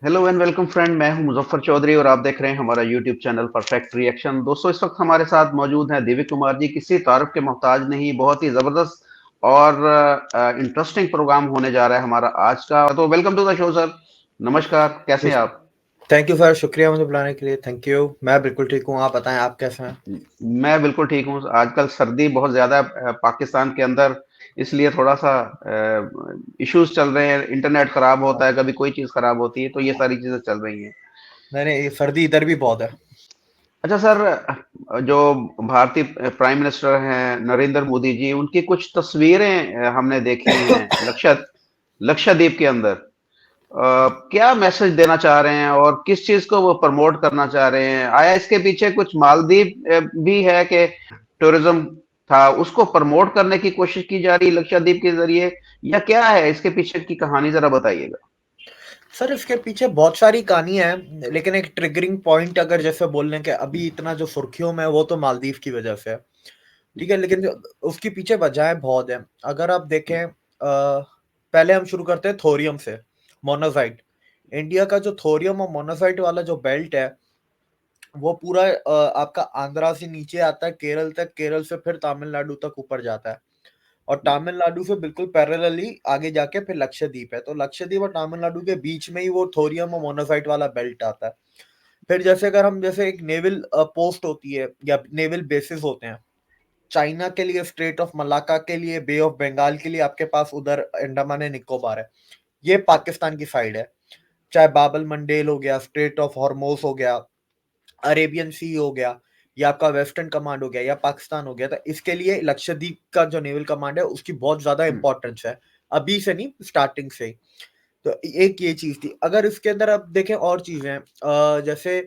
Hello and welcome friend. मैं हूं मुजफ्फर चौधरी और आप देख रहे हैं हमारा यूट्यूब चैनल परफेक्ट रिएक्शन। दोस्तों, इस वक्त हमारे साथ मौजूद हैं दिव्य कुमार जी। किसी तारुफ के मोहताज नहीं, बहुत ही जबरदस्त और इंटरेस्टिंग प्रोग्राम होने जा रहा है हमारा आज का। तो welcome to the show sir. नमस्कार, कैसे हैं आप? थैंक यू सर, शुक्रिया मुझे बुलाने के लिए। Thank you. मैं बिल्कुल ठीक हूँ। आप बताएं, आप कैसे हैं? मैं बिल्कुल ठीक हूँ। आजकल सर्दी बहुत ज्यादा है पाकिस्तान के अंदर, इसलिए थोड़ा सा इश्यूज चल रहे हैं। इंटरनेट खराब होता है, कभी कोई चीज खराब होती है, तो ये सारी चीजें चल रही हैं। नहीं नहीं, ये सर्दी इधर भी बहुत है। अच्छा सर, जो भारतीय प्राइम मिनिस्टर हैं नरेंद्र मोदी जी, उनकी कुछ तस्वीरें हमने देखी हैं लक्षद्वीप के अंदर। क्या मैसेज देना चाह रहे हैं और किस चीज को वो प्रमोट करना चाह रहे हैं? आया इसके पीछे कुछ मालदीव भी है कि टूरिज्म था, उसको प्रमोट करने की कोशिश की जा रही है लक्षद्वीप के जरिए, या क्या है इसके पीछे की कहानी? जरा बताइएगा। सर, इसके पीछे बहुत सारी कहानियां हैं, लेकिन एक ट्रिगरिंग पॉइंट अगर जैसे बोल रहे हैं कि अभी इतना जो सुर्खियों में है वो तो मालदीव की वजह से है। ठीक है, लेकिन उसके पीछे वजह बहुत है। अगर आप देखें, पहले हम शुरू करते हैं थोरियम से। मोनाजाइट। इंडिया का जो थोरियम और मोनाजाइट वाला जो बेल्ट है, वो पूरा आपका आंध्रा से नीचे आता है केरल तक, केरल से फिर तमिलनाडु तक ऊपर जाता है। और तमिलनाडु से बिल्कुल पैरेलली आगे जाके फिर लक्षद्वीप है। तो लक्षद्वीप और तमिलनाडु के बीच में ही वो थोरियम और मोनाजाइट वाला बेल्ट आता है। फिर जैसे अगर हम जैसे एक नेवल पोस्ट होती है या नेवल बेसिस होते हैं, चाइना के लिए स्ट्रेट ऑफ मलाक्का के लिए, बे ऑफ बंगाल के लिए आपके पास उधर अंडमान एंड निकोबार है। ये पाकिस्तान की साइड है। चाहे बाबल मंडेल हो गया, स्ट्रेट ऑफ हॉर्मोस हो गया, अरेबियन सी हो गया, या आपका वेस्टर्न कमांड हो गया, या पाकिस्तान हो गया, तो इसके लिए लक्षद्वीप का जो नेवल कमांड है उसकी बहुत ज्यादा हम्म, इंपॉर्टेंस है। अभी से नहीं, स्टार्टिंग से ही। तो एक ये चीज थी। अगर इसके अंदर आप देखें और चीजें जैसे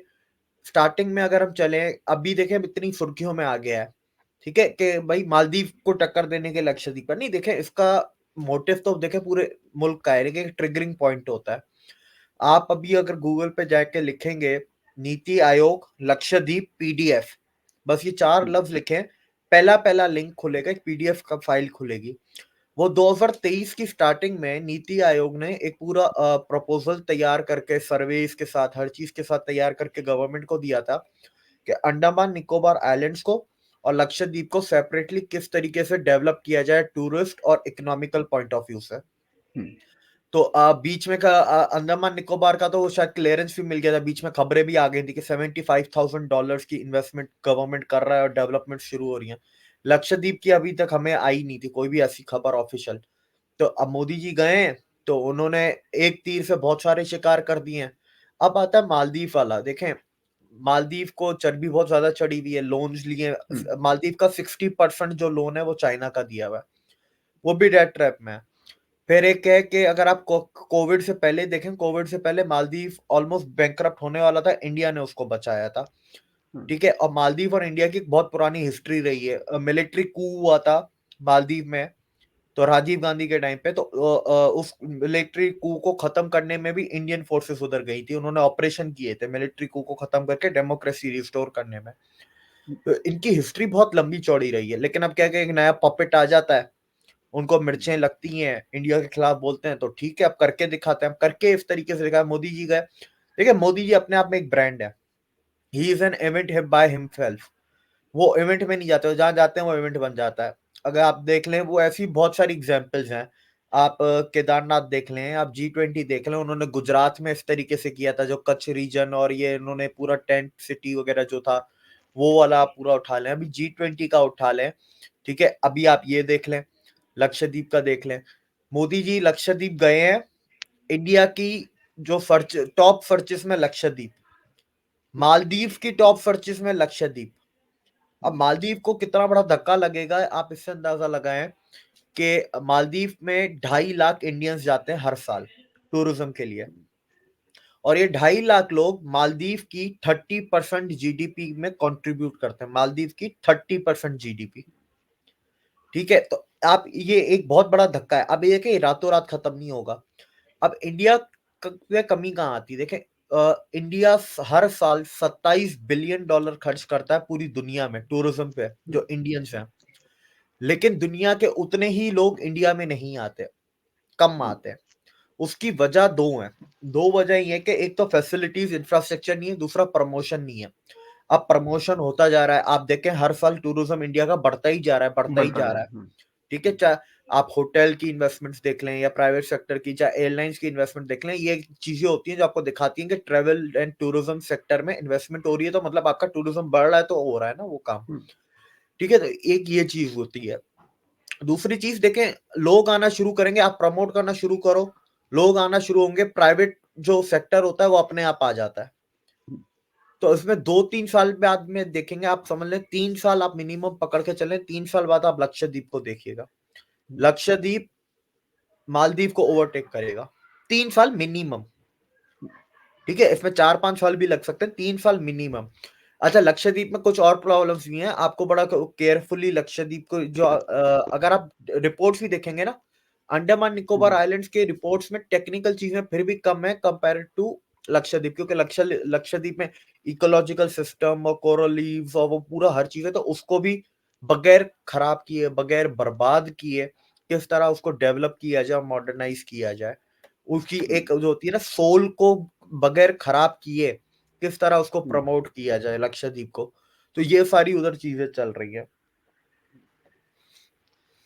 स्टार्टिंग में अगर हम चले, अभी देखें अब इतनी सुर्खियों में आ गया है। ठीक है कि भाई मालदीव को टक्कर देने के लक्षद्वीप पर नहीं, देखें इसका मोटिव तो देखें पूरे मुल्क का है, लेकिन एक ट्रिगरिंग पॉइंट होता है। आप अभी अगर गूगल पे जाके लिखेंगे नीति आयोग लक्षद्वीप पीडीएफ, बस ये चार लफ्ज लिखें, पहला पहला लिंक खुलेगा, एक पीडीएफ का फाइल खुलेगी। वो 2023 की स्टार्टिंग में नीति आयोग ने एक पूरा प्रपोजल तैयार करके, सर्वेस के साथ, हर चीज के साथ तैयार करके गवर्नमेंट को दिया था कि अंडमान निकोबार आइलैंड्स को और लक्षद्वीप को सेपरेटली किस तरीके से डेवलप किया जाए टूरिस्ट और इकोनॉमिकल पॉइंट ऑफ व्यू से। हम्म, तो बीच में का अंडमान निकोबार का तो शायद क्लियरेंस भी मिल गया था। बीच में खबरें भी आ गई थी कि $75,000 की इन्वेस्टमेंट गवर्नमेंट कर रहा है और डेवलपमेंट शुरू हो रही है। लक्षद्वीप की अभी तक हमें आई नहीं थी कोई भी ऐसी खबर ऑफिशियल। तो अब मोदी जी गए हैं, तो उन्होंने एक तीर से बहुत सारे शिकार कर दिए हैं। अब आता है मालदीव वाला। देखें, मालदीव को चर्बी बहुत ज्यादा चढ़ी हुई है, लोन्स लिए। हम्म, मालदीव का 60% जो लोन है वो चाइना का दिया हुआ है, वो भी डेट ट्रैप में है। फिर एक है कि अगर आप कोविड से पहले देखें, कोविड से पहले मालदीव ऑलमोस्ट बैंकरप्ट होने वाला था, इंडिया ने उसको बचाया था। हम्म, ठीक है, और मालदीव और इंडिया की एक बहुत पुरानी हिस्ट्री रही है। मिलिट्री कू हुआ था मालदीव में, तो राजीव गांधी के टाइम पे, तो उस मिलिट्री कू को खत्म करने में भी इंडियन फोर्सेस उधर गई थी। उन्होंने ऑपरेशन किए थे मिलिट्री कू को खत्म करके डेमोक्रेसी रिस्टोर करने में। तो इनकी हिस्ट्री बहुत लंबी चौड़ी रही है। लेकिन अब क्या कि एक नया पपेट आ जाता है, उनको मिर्चें लगती हैं, इंडिया के खिलाफ बोलते हैं, तो ठीक है अब करके दिखाते हैं। अब करके इस तरीके से दिखाया। मोदी जी गए। देखिए, मोदी जी अपने आप में एक ब्रांड है। He is an event by himself. वो इवेंट में नहीं जाते, वो जहां जाते हैं वो इवेंट बन जाता है। अगर आप देख लें, वो ऐसी बहुत सारी एग्जांपल्स हैं। आप केदारनाथ देख लें, आप G20 देख लें, उन्होंने गुजरात में इस तरीके से किया था, जो कच्छ रीजन और ये इन्होंने पूरा टेंट सिटी वगैरह जो था वो वाला आप पूरा उठा लें। अभी G20 का उठा लें। ठीक है, अभी आप ये देख लें, लक्षद्वीप का देख लें। मोदी जी लक्षद्वीप गए हैं। इंडिया की जो टॉप सर्चेस में लक्षद्वीप, मालदीव की टॉप सर्चेस में लक्षद्वीप। अब मालदीव को कितना बड़ा धक्का लगेगा आप इससे अंदाजा लगाएं कि मालदीव में 2.5 लाख इंडियंस जाते हैं हर साल टूरिज्म के लिए, और ये 2.5 लाख लोग मालदीव की 30% जीडीपी में कंट्रीब्यूट करते हैं। मालदीव की 30% जीडीपी। ठीक है, तो आप ये एक बहुत बड़ा धक्का है। अब ये कि रातों रात खत्म नहीं होगा। अब इंडिया में कमी कहाँ आती है? देखें, इंडिया हर साल $27 बिलियन खर्च करता है पूरी दुनिया में टूरिज्म पे, जो इंडियंस हैं। लेकिन दुनिया के उतने ही लोग इंडिया में नहीं आते, कम आते हैं। उसकी वजह दो है। दो वजह ये है कि एक तो फैसिलिटीज इंफ्रास्ट्रक्चर नहीं है, दूसरा प्रमोशन नहीं है। अब प्रमोशन होता जा रहा है, आप देखें हर साल टूरिज्म इंडिया का बढ़ता ही जा रहा है, बढ़ता ही बढ़ता जा है। रहा है। ठीक है, चाहे आप होटल की इन्वेस्टमेंट्स देख लें या प्राइवेट सेक्टर की, चाहे एयरलाइंस की इन्वेस्टमेंट देख लें, ये चीजें होती हैं जो आपको दिखाती हैं कि ट्रेवल एंड टूरिज्म सेक्टर में इन्वेस्टमेंट हो रही है, तो मतलब आपका टूरिज्म बढ़ रहा है, तो हो रहा है ना वो काम। ठीक है, तो एक ये चीज होती है। दूसरी चीज देखें, लोग आना शुरू करेंगे, आप प्रमोट करना शुरू करो, लोग आना शुरू होंगे, प्राइवेट जो सेक्टर होता है वो अपने आप आ जाता है। तो इसमें 2-3 साल बाद में देखेंगे, आप समझ लें 3 साल आप मिनिमम पकड़ के चलें, 3 साल बाद आप लक्षद्वीप को देखिएगा। लक्षद्वीप मालदीव को ओवरटेक करेगा, 3 साल मिनिमम। ठीक है, इसमें 4-5 साल भी लग सकते हैं, 3 साल मिनिमम। अच्छा, लक्षद्वीप में कुछ और प्रॉब्लम्स भी हैं, आपको बड़ा केयरफुली लक्षद्वीप को जो अगर आप रिपोर्ट्स भी देखेंगे ना, अंडमान निकोबार आइलैंड्स के रिपोर्ट्स में टेक्निकल चीजें फिर भी कम है कंपेयर टू लक्षद्वीप, क्योंकि लक्षद्वीप में इकोलॉजिकल सिस्टम और कोरल रीफ्स और वो पूरा हर चीज है, तो उसको भी बगैर खराब किए, बगैर बर्बाद किए, किस तरह उसको डेवलप किया जाए, मॉडर्नाइज किया जाए, उसकी एक जो होती है ना सोल को बगैर खराब किए किस तरह उसको प्रमोट किया जाए लक्षद्वीप को, तो ये सारी उधर चीजें चल रही है।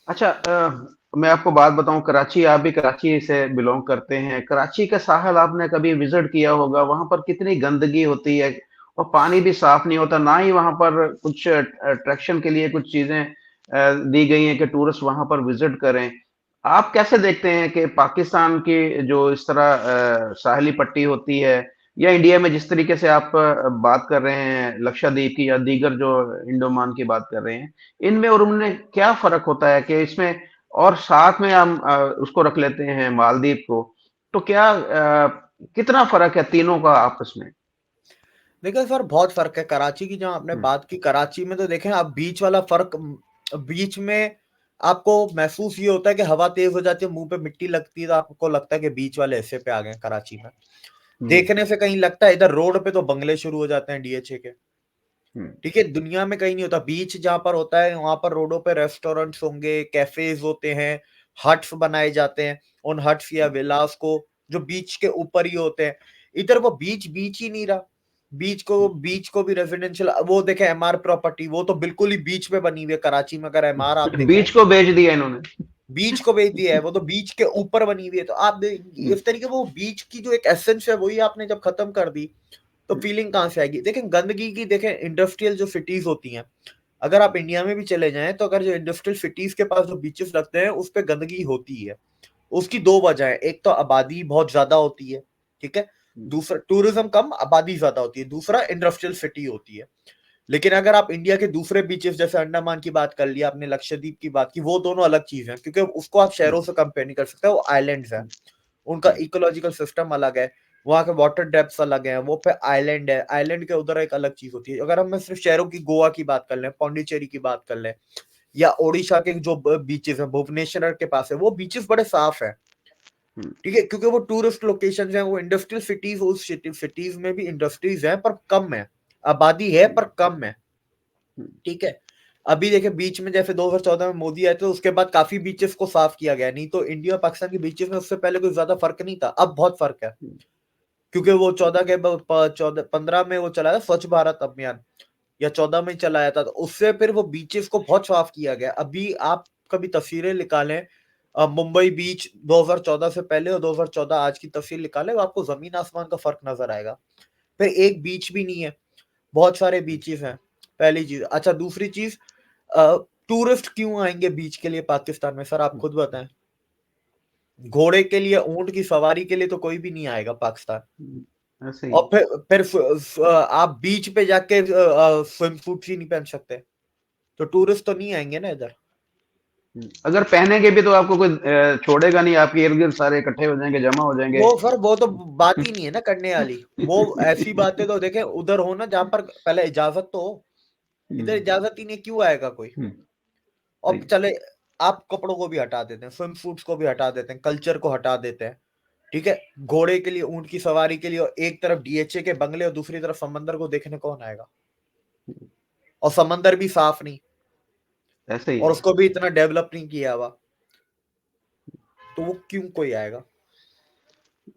अच्छा, मैं आपको बात बताऊं, कराची, आप भी कराची से बिलोंग करते हैं, कराची का साहल आपने कभी विजिट किया होगा, वहां पर कितनी गंदगी होती है और पानी भी साफ नहीं होता, ना ही वहां पर कुछ अट्रैक्शन के लिए कुछ चीजें दी गई हैं कि टूरिस्ट वहां पर विजिट करें। आप कैसे देखते हैं कि पाकिस्तान की जो इस तरह साहली पट्टी होती है, या इंडिया में जिस तरीके से आप बात कर रहे हैं लक्षद्वीप की या दीगर जो इंडोमान की बात कर रहे हैं, इनमें और उनमें क्या फर्क होता है कि इसमें, और साथ में हम उसको रख लेते हैं मालदीव को, तो क्या कितना फर्क है तीनों का आपस में? देखिए सर, बहुत फर्क है। कराची की जहां आपने हम्म, बात की, कराची में तो देखें आप बीच वाला फर्क, बीच में आपको महसूस ये होता है कि हवा तेज हो जाती है, मुंह पे मिट्टी लगती है, तो आपको लगता है कि बीच वाले हिस्से पे आ गए कराची में। हम्म, देखने से कहीं लगता है, इधर रोड पे तो बंगले शुरू हो जाते हैं डीएचए के। हम्म, ठीक है, दुनिया में कहीं नहीं होता। बीच जहां पर होता है वहां पर रोडों पे रेस्टोरेंट्स होंगे, कैफेज होते हैं, हट्स बनाए जाते हैं, उन हट्स या विलास को जो बीच के ऊपर ही होते हैं। इधर वो बीच बीच ही नहीं रहा। बीच को भी रेजिडेंशियल, वो देखे एमआर प्रॉपर्टी, वो तो बिल्कुल ही बीच पे बनी हुई है। कराची में अगर एमआर आप देखें, बीच को बेच दिया इन्होंने। बीच को बेच दिया है, वो तो बीच के ऊपर बनी हुई है। तो आप हम्म, इस तरीके वो बीच की जो एक एसेंस है वही आपने जब खत्म कर दी, तो फीलिंग कहां से आएगी? देखें गंदगी की, देखें इंडस्ट्रियल जो सिटीज होती हैं, अगर आप इंडिया में भी चले जाएं, तो अगर जो इंडस्ट्रियल सिटीज के पास जो बीचेस लगते हैं उस पे गंदगी होती है। उसकी दो वजह है, एक तो आबादी बहुत ज्यादा होती है, ठीक है, दूसरा टूरिज्म कम, आबादी ज्यादा होती है, दूसरा इंडस्ट्रियल सिटी होती है। लेकिन अगर आप इंडिया के दूसरे बीचेस जैसे अंडमान की बात कर लिया आपने, लक्षद्वीप की बात की, वो दोनों अलग चीज है, क्योंकि उसको आप शहरों से कंपेयर नहीं कर सकते, वो आइलैंड्स हैं, उनका इकोलॉजिकल सिस्टम अलग है, वहां के वाटर डेप्थ अलग है, वो पे आइलैंड है, आइलैंड के उधर एक अलग चीज होती है। अगर हम सिर्फ शहरों की, गोवा की बात कर लें, पौंडीचेरी की बात कर लें, या ओडिशा के जो बीचेस हैं, भुवनेश्वर के पास है, वो बीचेस बड़े साफ है। हम्म, ठीक है, क्योंकि वो टूरिस्ट लोकेशन है, वो इंडस्ट्रियल सिटीज, उस सिटीज में भी इंडस्ट्रीज है पर कम है, आबादी है पर कम है। ठीक है, अभी देखिए बीच में जैसे 2014 में मोदी आए थे, उसके बाद काफी बीचेस को साफ किया गया, नहीं तो इंडिया और पाकिस्तान के बीचेस में उससे पहले कोई ज्यादा फर्क नहीं था, अब बहुत फर्क है। क्योंकि वो 14 में वो चलाया स्वच्छ भारत अभियान, या 14 में चलाया था, तो उससे फिर वो बीचेस को बहुत साफ किया गया। अभी आप कभी तस्वीरें निकालें, मुंबई बीच 2014 से पहले और 2014 आज की तस्वीर निकालें, आपको जमीन आसमान का फर्क नजर आएगा। फिर एक बीच भी नहीं है, बहुत सारे बीचेस हैं, पहली चीज। अच्छा, दूसरी चीज, टूरिस्ट क्यों आएंगे बीच के लिए पाकिस्तान में? सर आप खुद बताएं, घोड़े के लिए, ऊंट की सवारी के लिए तो कोई भी नहीं आएगा पाकिस्तान। ऐसे ही। और फिर आप बीच पे जाके स्विम सूट ही नहीं पहन सकते, तो टूरिस्ट तो नहीं आएंगे ना इधर। अगर पहनेंगे भी तो आपको कोई छोड़ेगा नहीं, आपके इर्द गिर्द सारे इकट्ठे हो जाएंगे, जमा हो जाएंगे। वो सर वो तो बात ही नहीं है ना करने वाली। वो ऐसी बातें तो देखें उधर हो ना जहां पर पहले इजाजत तो हो, इधर हम्म, इजाजत ही नहीं, क्यों आएगा कोई? हम्म, और सही। चले, आप कपड़ों को भी हटा देते हैं, स्विम सूट्स को भी हटा देते हैं, कल्चर को हटा देते हैं। ठीक है, घोड़े के लिए, ऊंट की सवारी के लिए, और एक तरफ डीएचए के बंगले और दूसरी तरफ समंदर को देखने कौन आएगा? और समंदर भी साफ नहीं, ऐसे ही और है। उसको भी इतना डेवलप नहीं किया हुआ, तो वो क्यों कोई आएगा?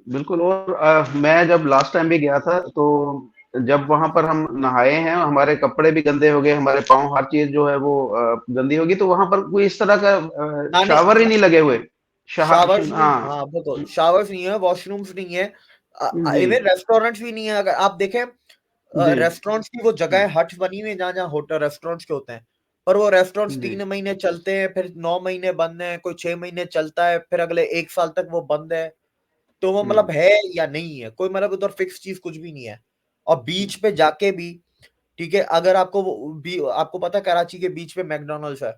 बिल्कुल। और मैं जब लास्ट टाइम भी गया था, तो जब वहां पर हम नहाए हैं, हमारे कपड़े भी गंदे हो गए, हमारे पाँव, हर चीज जो है वो गंदी होगी, तो वहां पर कोई इस तरह का नहाने शावर ही नहीं लगे हुए। शावर्स नहीं, हाँ। हाँ बिल्कुल, शावर्स नहीं है, वॉशरूम्स नहीं है, जी। इवन रेस्टोरेंट्स भी नहीं है। अगर आप देखें जी। रेस्टोरेंट्स की वो जगह हट्स बनी हुई है जहाँ जहाँ होटल रेस्टोरेंट्स के होते हैं, पर वो रेस्टोरेंट्स जी। 3 महीने चलते हैं, फिर 9 महीने बंद है, कोई 6 महीने चलता है, फिर अगले 1 साल तक वो बंद है। तो वो मतलब हम्म। है या नहीं है, कोई मतलब उधर फिक्स चीज कुछ भी नहीं है। और बीच पे जाके भी, ठीक है, अगर आपको आपको पता है कराची के बीच पे मैकडोनल्ड्स है,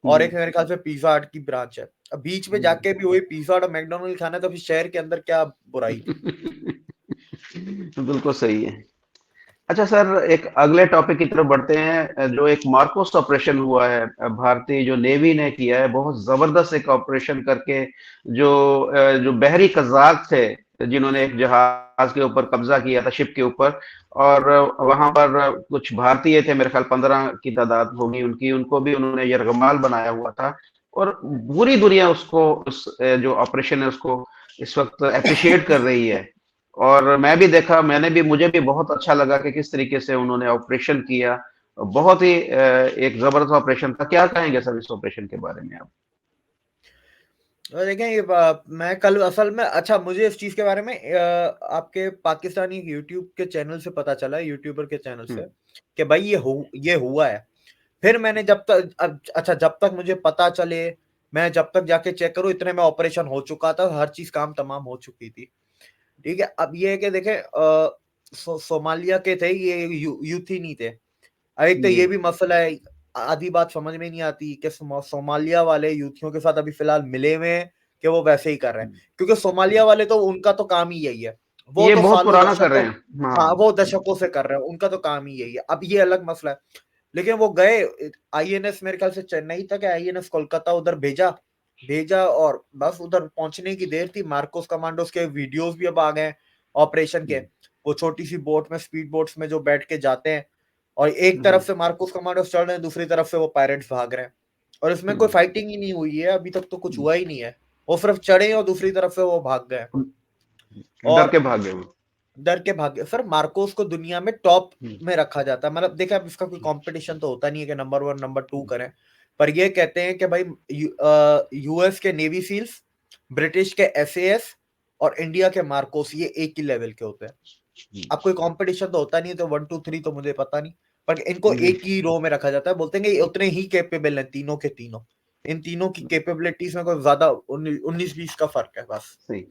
और जी। एक मेरे ख्याल से पिज्जा हट की ब्रांच है। अब बीच में जी। जाके भी वही पिज्जा हट और मैकडोनल्ड खाना है, तो फिर शहर के अंदर क्या बुराई थी। बिल्कुल सही है। अच्छा सर, एक अगले टॉपिक की तरफ बढ़ते हैं। जो एक मार्कोस ऑपरेशन हुआ है, भारतीय जो नेवी ने किया है, बहुत जबरदस्त एक ऑपरेशन करके, जो बहरी कज़ाक थे, जिन्होंने एक जहाज के ऊपर कब्जा किया था, शिप के ऊपर, और वहां पर कुछ भारतीय थे, मेरे ख्याल 15 की तादाद होगी उनकी, उनको भी उन्होंने यरगमाल बनाया हुआ था। और पूरी दुनिया उसको, उस जो ऑपरेशन है उसको इस वक्त अप्रिशिएट कर रही है। और मैं भी देखा, मुझे भी बहुत अच्छा लगा कि किस तरीके से उन्होंने ऑपरेशन किया। बहुत ही एक जबरदस्त ऑपरेशन था। क्या कहेंगे सर इस ऑपरेशन के बारे में आप? और देखें ये मैं कल असल में, अच्छा मुझे इस चीज के बारे में आपके पाकिस्तानी यूट्यूब के चैनल से पता चला, यूट्यूबर के चैनल से, हम्म। कि भाई ये हुआ है। फिर मैंने जब तक अच्छा जब तक मुझे पता चले, मैं जब तक जाके चेक करूं, इतने में ऑपरेशन हो चुका था, हर चीज काम तमाम हो चुकी थी। ठीक है, अब ये है कि देखें सोमालिया के थे ये, यूथ ही नहीं थे। अब एक तो जी। ये भी मसला है, आधी बात समझ में नहीं आती कि सोमालिया वाले यूथियों के साथ अभी फिलहाल मिले हुए हैं, कि वो वैसे ही कर रहे हैं, क्योंकि सोमालिया वाले तो उनका तो काम ही यही है, वो ये तो बहुत सालों पुराना कर रहे दशकों, हैं। हाँ हाँ। वो दशकों से कर रहे हैं, उनका तो काम ही यही है। अब ये अलग मसला है, लेकिन वो गए, आईएनएस मेरे ख्याल से चेन्नई था, कि आईएनएस कोलकाता उधर भेजा, और बस उधर पहुंचने की देर थी। मार्कोस कमांडोस के वीडियोस भी अब आ गए ऑपरेशन के, वो छोटी सी बोट में, स्पीड बोट्स में जो बैठ के जाते हैं, और एक तरफ जी। से मार्कोस कमांडोस चल रहे हैं, दूसरी तरफ से वो पायरेट्स भाग रहे हैं, और इसमें कोई फाइटिंग ही नहीं हुई है, अभी तक तो कुछ हुआ ही नहीं है। वो सिर्फ चढ़े और दूसरी तरफ से वो भाग गए। डर और के भागे वो। डर के भाग्य सर, मार्कोस को दुनिया में टॉप में रखा जाता है। मतलब देखिए, अब इसका कोई कंपटीशन तो होता नहीं है कि नंबर 1 नंबर 2 करें, पर ये कहते हैं कि भाई यूएस के नेवी सील्स, ब्रिटिश के एसएएस और इंडिया के मार्कोस, ये एक ही लेवल के होते हैं। अब कोई कंपटीशन तो होता नहीं है, तो 1 2 3 तो मुझे पता नहीं, पर इनको जी। एक ही रो में रखा जाता है। बोलते हैं कि ये उतने ही कैपेबल हैं तीनों के तीनों, इन तीनों की कैपेबिलिटीज में कोई ज्यादा 19-20 का फर्क है बस। सही।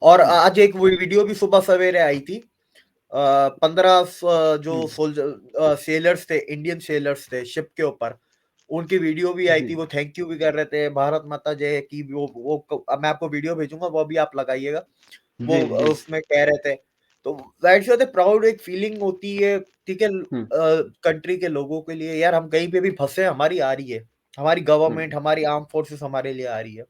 और आज एक वीडियो भी सुबह सवेरे आई थी, 15 जो सोल्जर सेलर्स थे, इंडियन सेलर्स थे शिप के ऊपर, उनकी वीडियो भी आई जी। थी। वो थैंक यू भी कर रहे थे, भारत माता जय की, अब मैं आपको वीडियो भेजूंगा, वो भी आप लगाइएगा। वो जी। जी। उसमें कह रहे थे, तो जाहिर सी बात है, प्राउड एक फीलिंग होती है, ठीक है, हम्म। कंट्री के लोगों के लिए, यार हम कहीं पे भी फंसे, हमारी आ रही है, हमारी गवर्नमेंट, हम्म। हमारी आर्म फोर्सेस हमारे लिए आ रही है।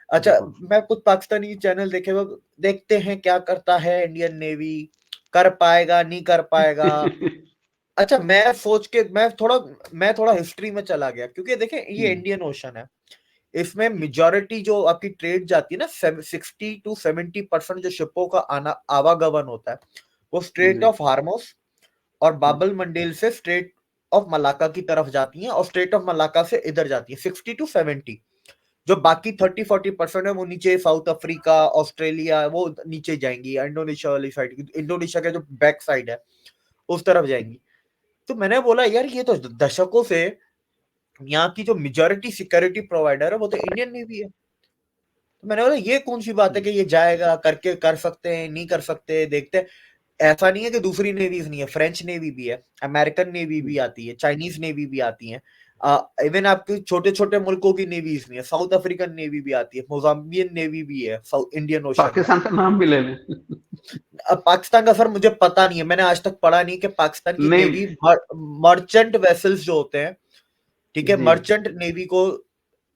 अच्छा, बिल्कुल। मैं कुछ पाकिस्तानी चैनल देखे, वो देखते हैं क्या करता है इंडियन नेवी, कर पाएगा नहीं कर पाएगा। अच्छा, मैं थोड़ा हिस्ट्री में चला गया, क्योंकि देखें ये इंडियन ओशन है, इसमें मेजॉरिटी जो आपकी ट्रेड जाती है ना, 60 to 70% जो शिपों का आना आवागमन होता है, वो स्ट्रेट जी। ऑफ हार्मोस और बाबल मंडेल से स्ट्रेट ऑफ मलाका की तरफ जाती हैं, और स्ट्रेट ऑफ मलाका से इधर जाती है 60 to 70। जो बाकी 30-40% है, वो नीचे साउथ अफ्रीका, ऑस्ट्रेलिया, वो नीचे जाएंगी, इंडोनेशिया वाली साइड, इंडोनेशिया का जो बैक साइड है उस तरफ जाएंगी। तो मैंने बोला यार, ये तो दशकों से यहाँ की जो मेजॉरिटी सिक्योरिटी प्रोवाइडर है वो तो इंडियन नेवी है। तो मैंने बोला ये कौन सी बात है कि ये जाएगा, करके कर सकते हैं, नहीं कर सकते, देखते हैं। ऐसा नहीं है कि दूसरी नेवीज नहीं है, फ्रेंच नेवी भी है, अमेरिकन नेवी भी आती है, चाइनीज नेवी भी आती है, इवन आपके छोटे छोटे मुल्कों की नेवीज भी है, साउथ अफ्रीकन नेवी भी आती है, मोजाम्बियन नेवी भी है साउथ इंडियन ओशन में। पाकिस्तान का नाम भी ले लें। अब पाकिस्तान का सर मुझे पता नहीं है, मैंने आज तक पढ़ा नहीं कि पाकिस्तान की नहीं। नेवी मर्चेंट वेसल्स जो होते हैं, ठीक है, जी। मर्चेंट नेवी को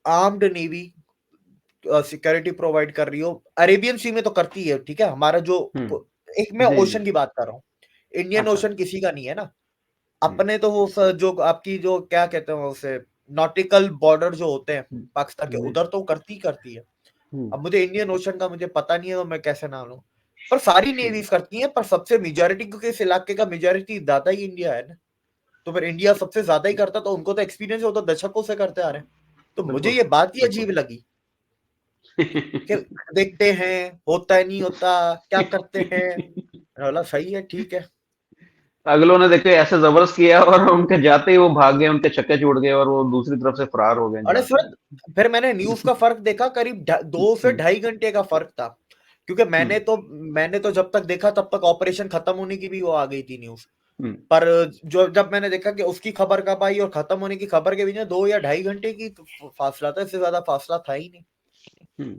आर्म्ड नेवी सिक्योरिटी प्रोवाइड कर रही हो, अरेबियन सी में तो करती है, ठीक है, हमारा जो एक मैं जी। जी। ओशन की बात कर रहा हूँ, इंडियन अच्छा। ओशन किसी का नहीं है ना। जी। अपने तो वो जो आपकी जो क्या कहते हैं उसे, नॉटिकल बॉर्डर जो होते हैं पाकिस्तान के, जी। उधर तो करती है। हम्म, अब मुझे इंडियन ओशन का मुझे पता नहीं है, तो मैं कैसे ना लूं, पर सारी नेवीज करती हैं, पर सबसे मेजॉरिटी, क्योंकि इस इलाके का मेजॉरिटी ज्यादा ही इंडिया है ना, तो फिर इंडिया सबसे ज्यादा ही करता, तो उनको तो एक्सपीरियंस हो, तो दशकों से करते आ रहे हैं। तो मुझे बिल्कुल ये बात ही बिल्कुल। अजीब लगी कि देखते हैं, होता है नहीं होता, क्या करते हैं। मैंने बोला सही है, ठीक है। अगलों ने देखो ऐसे जबरदस्त किया और उनके जाते ही वो भाग गए, उनके छक्के छूट गए और वो दूसरी तरफ से फरार हो गए अरे जहाँ से। सर, फिर मैंने न्यूज का फर्क देखा, करीब 2 से 2.5 घंटे का फर्क था, क्योंकि हम्म, मैंने तो जब तक देखा तब तक ऑपरेशन खत्म होने की भी वो आ गई थी न्यूज। हम्म, पर जो जब मैंने देखा कि उसकी खबर कब आई और खत्म होने की खबर के बीच में 2 या 2.5 घंटे की फासला था, इससे ज्यादा फासला था ही नहीं। हम्म,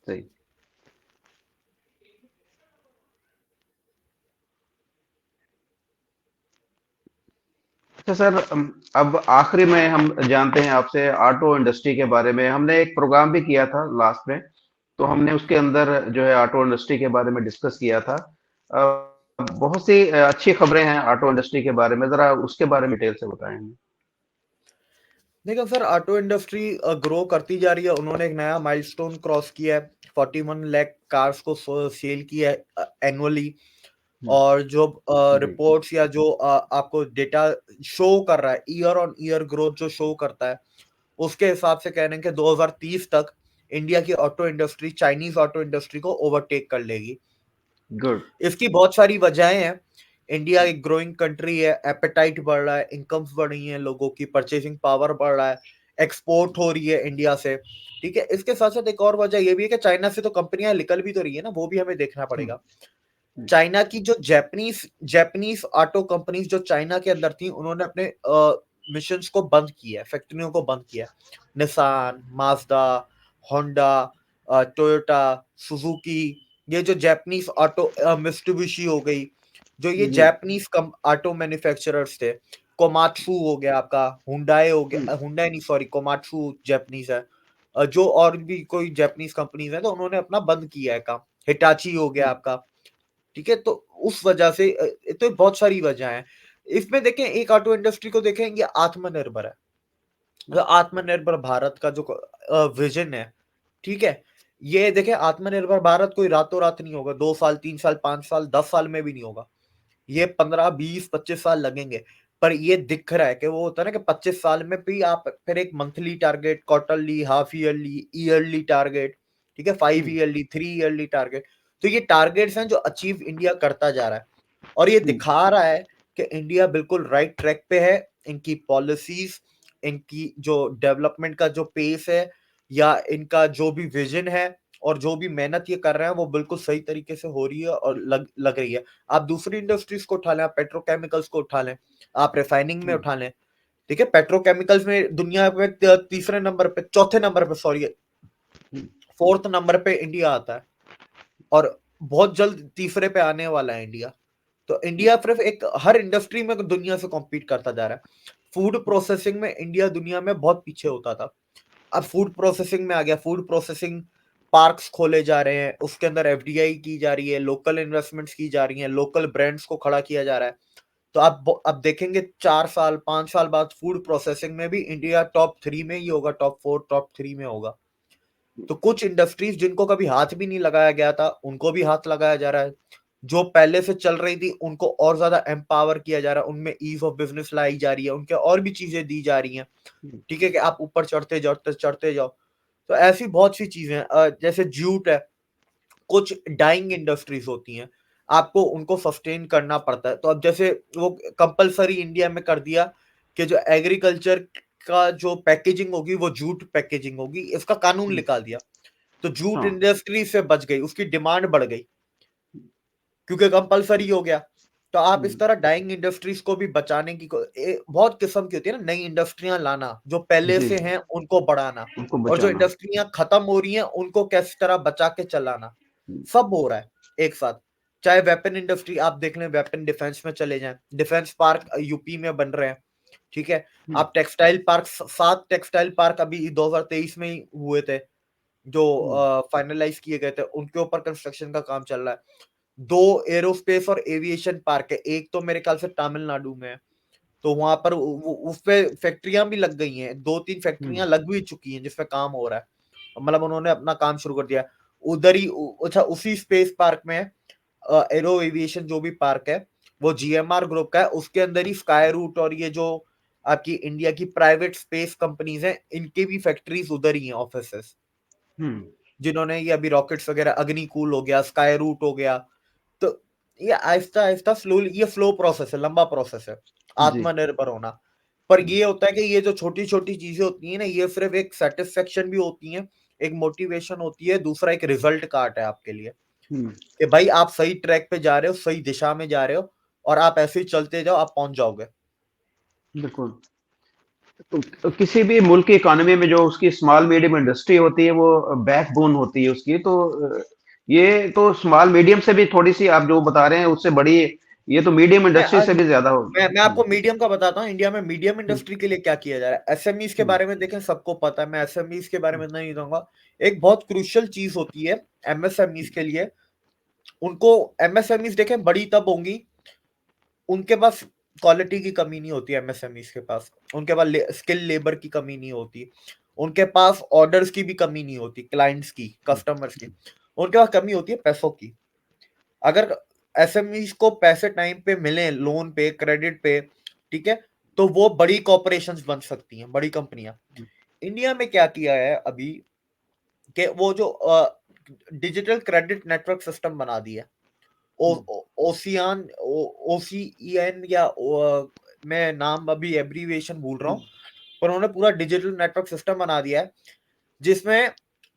सही। अच्छा सर, अब आखिरी में हम जानते हैं आपसे ऑटो इंडस्ट्री के बारे में। हमने एक प्रोग्राम भी किया था लास्ट में, तो हमने उसके अंदर जो है ऑटो इंडस्ट्री के बारे में डिस्कस किया था। बहुत सी अच्छी खबरें हैं ऑटो इंडस्ट्री के बारे में, जरा उसके बारे में डिटेल से बताएंगे। देखो सर, ऑटो इंडस्ट्री ग्रो करती जा रही है। उन्होंने एक नया माइलस्टोन क्रॉस किया है, 41 लाख कार्स को सेल किया है एनुअली। हम्म, और जो जी। रिपोर्ट्स या जो आपको डेटा शो कर रहा है, ईयर ऑन ईयर ग्रोथ जो शो करता है, उसके हिसाब से कह रहे हैं कि 2030 तक इंडिया की auto industry Chinese auto industry को ओवरटेक कर लेगी। गुड। इसकी बहुत सारी वजहें हैं। इंडिया एक ग्रोइंग कंट्री है, एपेटाइट बढ़ रहा है, इनकम्स बढ़ रही हैं, लोगों की परचेसिंग पावर बढ़ रहा है, एक्सपोर्ट हो रही है इंडिया से। ठीक है, इसके साथ साथ एक और वजह ये भी है कि चाइना से तो कंपनियां निकल भी तो रही है ना, वो भी हमें देखना हम्म, पड़ेगा। हम्म, चाइना की जो जैपनीज जैपनीज ऑटो कंपनीज जो चाइना के अंदर थी, उन्होंने अपने मिशन को बंद किया है, फैक्ट्रियों को बंद किया है। Nissan, Mazda, Honda, Toyota, Suzuki, ये जो जैपनीज ऑटो, मित्सुबिशी हो गई, जो ये जी। जैपनीज कम ऑटो मैन्युफैक्चरर्स थे। कोमात्सु हो गया आपका, हुंडई हो हम्म, गया, हुंडई नहीं सॉरी, कोमात्सु जैपनीज है। जो और भी कोई जैपनीज कंपनीज है, तो उन्होंने अपना बंद किया है काम। हिटाची हो गया हम्म, आपका। ठीक है, तो उस वजह से तो बहुत सारी वजह है इसमें। देखें, एक ऑटो इंडस्ट्री को देखें, ये आत्मनिर्भर है। तो आत्मनिर्भर भारत का जो विजन है, ठीक है, ये देखें, आत्मनिर्भर भारत कोई रातों रात नहीं होगा, 2 साल, 3 साल, 5 साल, 10 साल में भी नहीं होगा। ये 15, 20, 25 साल लगेंगे। पर ये दिख रहा है कि वो होता है ना कि 25 साल में भी आप फिर एक monthly target, quarterly, half yearly, yearly target, ठीक है, 5 ईयरली, 3 ईयरली टारगेट। तो ये टारगेट्स हैं जो अचीव इंडिया करता जा रहा है, और ये हम्म, दिखा रहा है कि इंडिया बिल्कुल राइट ट्रैक पे है। इनकी पॉलिसीज, इनकी जो डेवलपमेंट का जो पेस है, या इनका जो भी विजन है, और जो भी मेहनत ये कर रहे हैं, वो बिल्कुल सही तरीके से हो रही है और लग रही है। आप दूसरी इंडस्ट्रीज को उठा लें, आप पेट्रोकेमिकल्स को उठा लें, आप रिफाइनिंग में हम्म, उठा लें। ठीक है, पेट्रोकेमिकल्स में दुनिया में तीसरे नंबर पे, चौथे नंबर पे सॉरी, हम्म, फोर्थ नंबर पे इंडिया आता है, और बहुत जल्द तीसरे पे आने वाला है इंडिया। तो इंडिया सिर्फ एक हर इंडस्ट्री में दुनिया से कॉम्पीट करता जा रहा है। फूड प्रोसेसिंग में इंडिया दुनिया में बहुत पीछे होता था, अब फूड प्रोसेसिंग में आ गया। फूड प्रोसेसिंग पार्क्स खोले जा रहे हैं, उसके अंदर एफडीआई की जा रही है, लोकल इन्वेस्टमेंट्स की जा रही हैं, लोकल ब्रांड्स को खड़ा किया जा रहा है। तो आप अब देखेंगे 4 साल 5 साल बाद फूड प्रोसेसिंग में भी इंडिया टॉप 3 में ही होगा, टॉप 4 टॉप 3 में होगा। तो कुछ इंडस्ट्रीज जिनको कभी हाथ भी नहीं लगाया गया था, उनको भी हाथ लगाया जा रहा है। जो पहले से चल रही थी, उनको और ज्यादा एम्पावर किया जा रहा है, उनमें ईज ऑफ बिजनेस लाई जा रही है, उनके और भी चीजें दी जा रही हैं। हम्म, ठीक है, कि आप ऊपर चढ़ते जाओ। तो ऐसी बहुत सी चीजें हैं, जैसे जूट है, कुछ डाइंग इंडस्ट्रीज होती हैं, आपको उनको सस्टेन करना पड़ता है। तो अब जैसे वो कंपलसरी इंडिया में कर दिया कि जो एग्रीकल्चर का जो पैकेजिंग होगी, वो जूट पैकेजिंग होगी, इसका कानून हम्म, निकाल दिया। तो जूट हाँ। इंडस्ट्री से बच गई, उसकी डिमांड बढ़ गई, क्योंकि कंपलसरी हो गया। तो आप इस हम्म, तरह डाइंग इंडस्ट्रीज को भी बचाने की बहुत किस्म की होती है ना, नई इंडस्ट्रियां लाना, जो पहले जी से जी, हैं उनको बढ़ाना, उनको और जो बचाना। इंडस्ट्रियां खत्म हो रही हैं उनको किस तरह बचा के चलाना। हम्म, सब हो रहा है एक साथ। चाहे वेपन इंडस्ट्री आप देख लें, वेपन डिफेंस में चले जाएं, डिफेंस पार्क यूपी में बन रहे हैं। ठीक है, हम्म, आप टेक्सटाइल पार्क, 7 टेक्सटाइल पार्क अभी 2023 में ही हुए थे, जो हम्म, फाइनलाइज किए गए थे, उनके ऊपर कंस्ट्रक्शन का काम चल रहा है। 2 एरोस्पेस और एविएशन पार्क है, एक तो मेरे ख्याल से तमिलनाडु में है। तो वहां पर उस पे फैक्ट्रियां भी लग गई हैं, 2-3 फैक्ट्रियां लग भी चुकी हैं जिसपे काम हो रहा है, मतलब उन्होंने अपना काम शुरू कर दिया उधर ही। अच्छा, उसी स्पेस पार्क में एरो एविएशन जो भी पार्क है वो जीएमआर ग्रुप का है, उसके अंदर ही स्काई रूट और ये जो आपकी इंडिया की प्राइवेट स्पेस कंपनीज हैं इनके भी फैक्ट्रीज उधर ही हैं, ऑफिसेस, जिन्होंने ये अभी रॉकेट्स वगैरह, अग्निकूल हो गया, स्काई रूट हो गया। तो ये आहिस्ता आहिस्ता स्लोली, ये फ्लो प्रोसेस है, लंबा प्रोसेस है जी। आत्मनिर्भर होना। पर ये होता है कि ये जो छोटी छोटी चीजें होती है ना, ये सिर्फ एक सेटिस्फेक्शन भी होती है, एक मोटिवेशन होती है, दूसरा एक रिजल्ट कार्ड है आपके लिए कि भाई आप सही ट्रैक पे जा रहे हो, सही दिशा में जा रहे हो, और आप ऐसे ही चलते जाओ, आप पहुंच जाओगे। बिल्कुल। तो किसी भी मुल्क की इकोनॉमी में जो उसकी स्मॉल मीडियम इंडस्ट्री होती है वो बैकबोन होती है उसकी, तो ये तो स्मॉल मीडियम से भी थोड़ी सी आप जो बता रहे हैं उससे बड़ी, ये तो मीडियम मैं इंडस्ट्री से भी ज्यादा हो। मैं आपको मीडियम का बताता हूँ, इंडिया में मीडियम इंडस्ट्री के लिए क्या किया जा रहा है। एसएमईज के बारे में देखें, सबको पता है, मैं एसएमईज के बारे में नहीं दूंगा। एक बहुत क्रूशियल चीज होती है एमएसएमईज के लिए, उनको एमएसएमईज देखें बड़ी तब होंगी, उनके पास क्वालिटी की कमी नहीं होती एमएसएमईज के पास, उनके पास स्किल लेबर की कमी नहीं होती, उनके पास ऑर्डर्स की भी कमी नहीं होती, क्लाइंट्स की, कस्टमर्स की, उनके पास कमी होती है पैसों की। अगर एसएमईज को पैसे टाइम पे मिले, लोन पे, क्रेडिट पे, ठीक है, तो वो बड़ी कॉर्पोरेशंस बन सकती हैं, बड़ी कंपनियां। इंडिया में क्या किया है अभी कि वो जो डिजिटल क्रेडिट नेटवर्क सिस्टम बना दिया, ओसियान, ओसीईएन, या मैं नाम अभी एब्रीविएशन भूल रहा हूँ, पर उन्होंने पूरा डिजिटल नेटवर्क सिस्टम बना दिया है जिसमें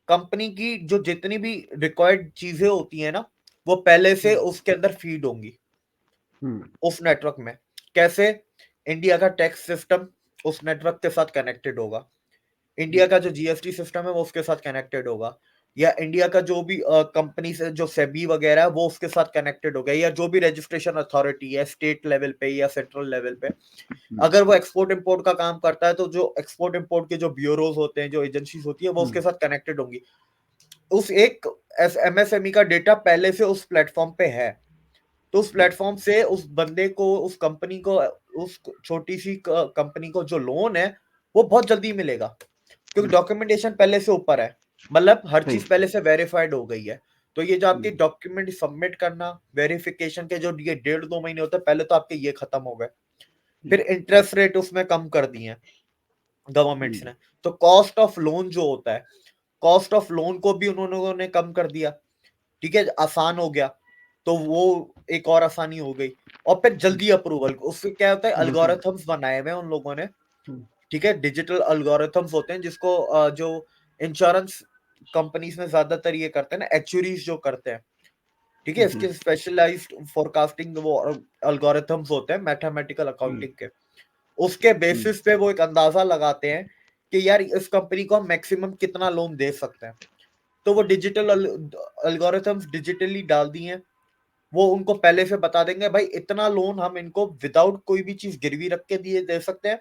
कंपनी की जो जितनी भी रिक्वायर्ड चीजें होती है ना, वो पहले से उसके अंदर फीड होंगी उस नेटवर्क में। कैसे? इंडिया का टैक्स सिस्टम उस नेटवर्क के साथ कनेक्टेड होगा, इंडिया का जो जीएसटी सिस्टम है वो उसके साथ कनेक्टेड होगा, या इंडिया का जो भी कंपनी से जो सेबी वगैरह है वो उसके साथ कनेक्टेड होगा, या जो भी रजिस्ट्रेशन अथॉरिटी है स्टेट लेवल पे या सेंट्रल लेवल पे, अगर वो एक्सपोर्ट इंपोर्ट का काम करता है तो जो एक्सपोर्ट इंपोर्ट के जो ब्यूरोज होते हैं, जो एजेंसीज होती है, वो उसके साथ कनेक्टेड होंगी। उस एक एमएसएमई का डेटा पहले से उस प्लेटफॉर्म पे है, तो उस प्लेटफॉर्म से उस बंदे को, उस कंपनी को, उस छोटी सी कंपनी को जो लोन है वो बहुत जल्दी मिलेगा, क्योंकि डॉक्यूमेंटेशन पहले से ऊपर है, मतलब हर सही। चीज पहले से वेरीफाइड हो गई है। तो ये जो आपके डॉक्यूमेंट सबमिट करना, वेरिफिकेशन के जो ये 1.5-2 महीने होते हैं, पहले तो आपके ये खत्म हो गए। फिर इंटरेस्ट रेट उसमें कम कर दिए गवर्नमेंट्स ने, तो कॉस्ट ऑफ लोन जो होता है, कॉस्ट ऑफ लोन को भी उन्होंने कम कर दिया, ठीक है, आसान हो गया। तो वो एक और आसानी हो गई, और फिर जल्दी अप्रूवल, उससे क्या होता है, बिल्कुल। अल्गोरिथम्स बनाए हुए उन लोगों ने, ठीक है, डिजिटल अल्गोरिथम्स होते हैं जिसको जो इंश्योरेंस कंपनीज में ज्यादातर ये करते हैं ना, एक्चुअरीज जो करते हैं, ठीक है, इसके स्पेशलाइज्ड फोरकास्टिंग वो अल्गोरिथम्स होते हैं मैथमेटिकल अकाउंटिंग के, उसके बेसिस पे वो एक अंदाजा लगाते हैं कि यार इस कंपनी को हम मैक्सिमम कितना लोन दे सकते हैं। तो वो डिजिटल अल्गोरिथम्स डिजिटली डाल दिए हैं, वो उनको पहले से बता देंगे भाई इतना लोन हम इनको विदाउट कोई भी चीज गिरवी रख के दिए दे सकते हैं,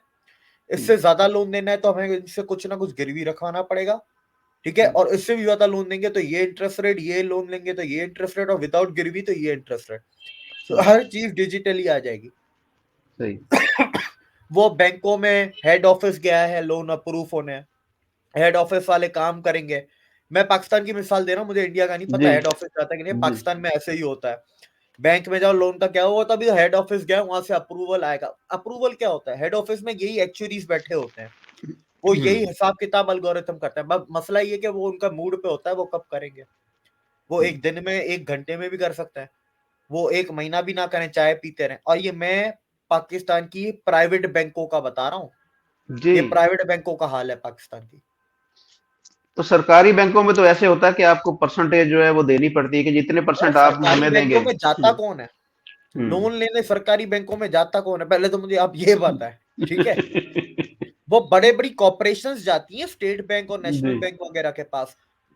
इससे ज्यादा लोन देना है तो हमें इनसे कुछ ना कुछ गिरवी रखवाना पड़ेगा, ठीक है, और इससे भी ज्यादा लोन देंगे तो ये इंटरेस्ट रेट, ये लोन लेंगे तो ये इंटरेस्ट रेट, और विदाउट गिरवी तो ये इंटरेस्ट रेट, तो हर चीज डिजिटली आ जाएगी। सही। वो बैंकों में हेड ऑफिस गया है लोन अप्रूव होने, हेड ऑफिस वाले काम करेंगे। मैं पाकिस्तान की मिसाल दे रहा हूँ, मुझे इंडिया का नहीं पता जी। हेड ऑफिस जाता है कि नहीं, जी। पाकिस्तान में ऐसे ही होता है। बैंक में जाओ, लोन का क्या हुआ, तभी हेड ऑफिस गया, वहां से अप्रूवल आएगा। अप्रूवल क्या होता है? हेड ऑफिस में यही एक्चुअरीज बैठे होते हैं, वो यही हिसाब किताब एल्गोरिथम करते हैं। मसला ये कि वो उनका मूड पे होता है, वो कब करेंगे। वो एक दिन में, एक घंटे में भी कर सकते हैं, वो एक महीना भी ना करें, चाय पीते रहें। और ये मैं पाकिस्तान की प्राइवेट बैंकों का बता रहा हूँ, जी। ये प्राइवेट बैंकों का हाल है पाकिस्तान की। तो सरकारी बैंकों में तो ऐसे होता है कि आपको परसेंटेज जो है वो देनी पड़ती है कि जितने अरे परसेंट आप सरकारी हमें देंगे। बैंकों में जाता कौन है? हम्म। लोन लेने सरकारी बैंकों में जाता कौन है? पहले तो मुझे आप ये बताएं, ठीक है। वो बड़े बड़ी कॉर्पोरेशंस जाती हैं, स्टेट बैंक और नेशनल जी। बैंक वगैरह के पास।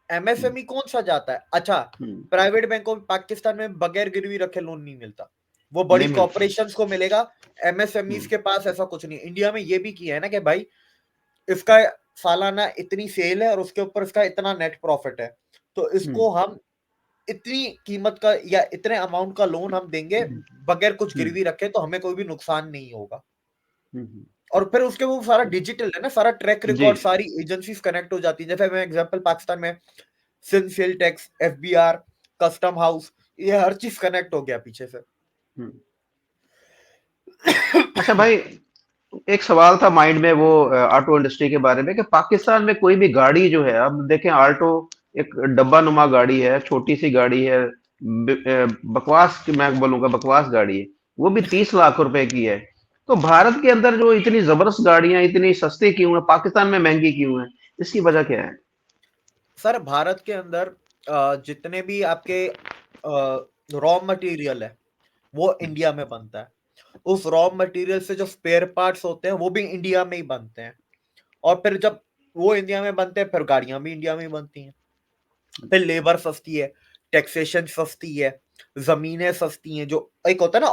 एमएसएमई कौन सा जाता है? अच्छा, प्राइवेट बैंकों में पाकिस्तान में बगैर गिरवी रखे लोन नहीं मिलता, वो बड़ी नहीं मिलता। कॉर्पोरेशंस को मिलेगा। एमएसएमईज के पास ऐसा कुछ नहीं। इंडिया में ये भी किया है ना कि भाई इसका सालाना इतनी सेल है और उसके ऊपर इसका इतना नेट प्रॉफिट है, तो इसको हम इतनी कीमत का या इतने अमाउंट का लोन हम देंगे बगैर कुछ गिरवी रखे, तो हमें कोई भी नुकसान नहीं होगा। और फिर उसके वो सारा डिजिटल है ना, सारा ट्रैक जी। रिकॉर्ड, सारी एजेंसीज कनेक्ट हो जाती है। जैसे मैं एग्जांपल पाकिस्तान में sale tax, FBR, custom house, ये हर चीज कनेक्ट हो गया पीछे से। अच्छा भाई, एक सवाल था माइंड में वो ऑटो इंडस्ट्री के बारे में कि पाकिस्तान में कोई भी गाड़ी जो है, अब देखें ऑल्टो एक डब्बा नुमा गाड़ी है, छोटी सी गाड़ी है, बकवास की मैं बोलूंगा, बकवास गाड़ी है, वो भी 30 लाख रुपए की है। तो भारत के अंदर जो इतनी जबरदस्त गाड़ियां इतनी सस्ती क्यों है, पाकिस्तान में महंगी क्यों है, इसकी वजह क्या है? सर भारत के अंदर जितने भी आपके रॉ मटेरियल है वो इंडिया में बनता है। उस रॉ मटेरियल से जो स्पेयर पार्ट्स होते हैं वो भी इंडिया में ही बनते हैं। और फिर जब वो इंडिया में बनते हैं फिर गाड़ियां भी इंडिया में ही बनती हैं। फिर लेबर सस्ती है, टैक्सेशन सस्ती है, जमीनें सस्ती हैं। जो एक होता है ना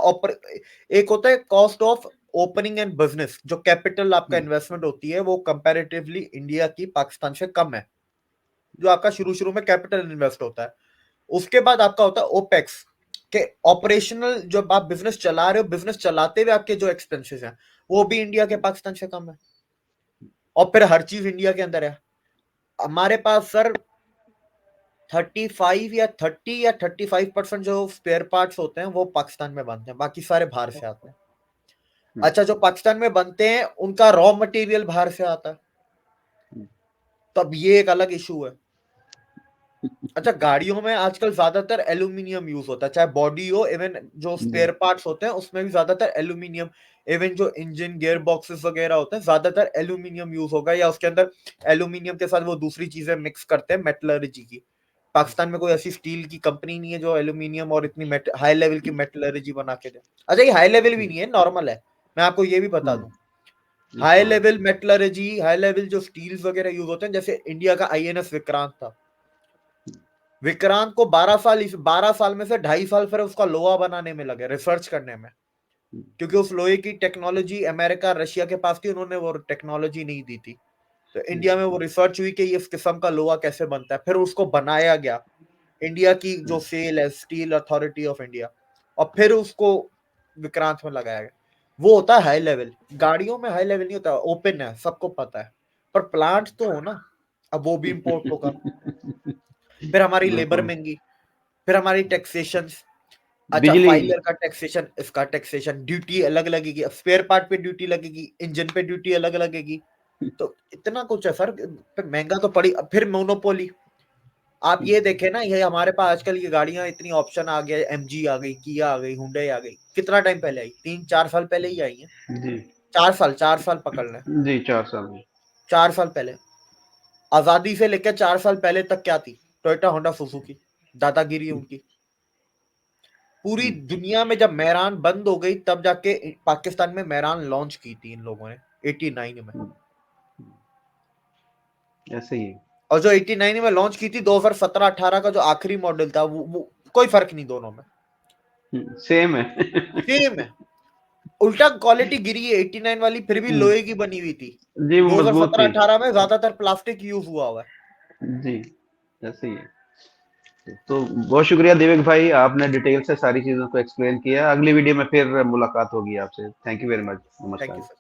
एक होता है cost of opening and business, जो कैपिटल आपका इन्वेस्टमेंट होती है वो कंपैरेटिवली इंडिया की पाकिस्तान से कम है, जो आपका शुरू शुरू में कैपिटल इन्वेस्ट होता है। उसके बाद आपका होता है ओपेक्स के ऑपरेशनल, जब आप बिजनेस चला रहे हो, बिजनेस चलाते हुए आपके जो एक्सपेंसेस हैं वो भी इंडिया के पाकिस्तान से कम है। और फिर हर चीज इंडिया के अंदर है। हमारे पास सर 35% जो स्पेयर पार्ट्स होते हैं वो पाकिस्तान में बनते हैं, बाकी सारे बाहर से आते हैं। अच्छा, जो पाकिस्तान में बनते हैं उनका रॉ मटेरियल बाहर से आता है, तब ये एक अलग इशू है। अच्छा, गाड़ियों में आजकल ज्यादातर एल्यूमिनियम यूज होता है, चाहे बॉडी हो, इवन जो स्पेयर पार्ट्स होते हैं उसमें भी ज्यादातर एल्यूमिनियम, इवन जो इंजन गियर बॉक्सेस वगैरह होते हैं ज्यादातर एल्यूमिनियम यूज होगा, या उसके अंदर एल्यूमिनियम के साथ वो दूसरी चीजें मिक्स करते हैं मेटलर्जी की। पाकिस्तान में कोई ऐसी स्टील की कंपनी नहीं है जो एल्यूमिनियम और इतनी हाई लेवल की मेटलर्जी बना के दे। अच्छा, ये हाई लेवल भी नहीं है, नॉर्मल है, मैं आपको ये भी बता दूं। High level metallurgy, high level जो स्टील्स वगैरह यूज होते हैं, जैसे इंडिया का आईएनएस विक्रांत था। विक्रांत को 12 साल में से 2.5 साल फिर उसका लोहा बनाने में लगे, रिसर्च करने में, क्योंकि उस लोहे की टेक्नोलॉजी अमेरिका रशिया के पास थी, उन्होंने वो टेक्नोलॉजी नहीं दी थी। तो इंडिया में वो रिसर्च हुई कि इस किस्म का लोहा कैसे बनता है, फिर उसको बनाया गया इंडिया की जो सेल है, स्टील अथॉरिटी ऑफ इंडिया, और फिर उसको विक्रांत में लगाया गया। वो होता है हाई लेवल। गाड़ियों में हाई लेवल नहीं होता, ओपन है, सबको पता है, पर प्लांट तो हो ना, अब वो भी इंपोर्ट होगा। फिर हमारी लेबर बिल्कुल। महंगी, फिर हमारी टैक्सेशन। अच्छा, बिजली। फाइलर का टैक्सेशन, इसका टैक्सेशन, ड्यूटी अलग लगेगी, स्पेयर पार्ट पे ड्यूटी लगेगी, इंजन पे ड्यूटी अलग लगेगी। तो इतना कुछ है सर, फिर महंगा तो पड़ी। फिर मोनोपोली, आप ये देखें ना, ये हमारे पास आजकल ये गाड़ियां इतनी ऑप्शन आ गया, एमजी आ गई, किया आ गई, हुंडई आ गई, कितना टाइम पहले आई? 3-4 साल पहले ही आई है। जी। 4 साल पकड़ लें, जी, 4 साल में। 4 साल पहले। आजादी से लेकर 4 साल पहले तक क्या थी? टोयोटा, होंडा, सुजुकी, दादागिरी उनकी। पूरी दुनिया में जब मेहरान बंद हो गई तब जाके पाकिस्तान में मेहरान लॉन्च की थी इन लोगों ने 89 में। ऐसे ही है। और जो 89 में लॉन्च की थी, 2017-18 का जो आखिरी मॉडल था, वो कोई फर्क नहीं दोनों में, सेम है। सेम है। उल्टा क्वालिटी गिरी है 89 वाली, फिर भी लोहे की बनी हुई थी। जी, वो मजबूत थी। 2017-18 में ज्यादातर प्लास्टिक यूज हुआ हुआ है। जी, ऐसे ही है। तो बहुत शुक्रिया दिवेक भाई, आपने डिटेल से सारी चीजों को एक्सप्लेन किया। अगली वीडियो में फिर मुलाकात होगी आपसे। Thank you very much. Thank you नमस्कार। सर।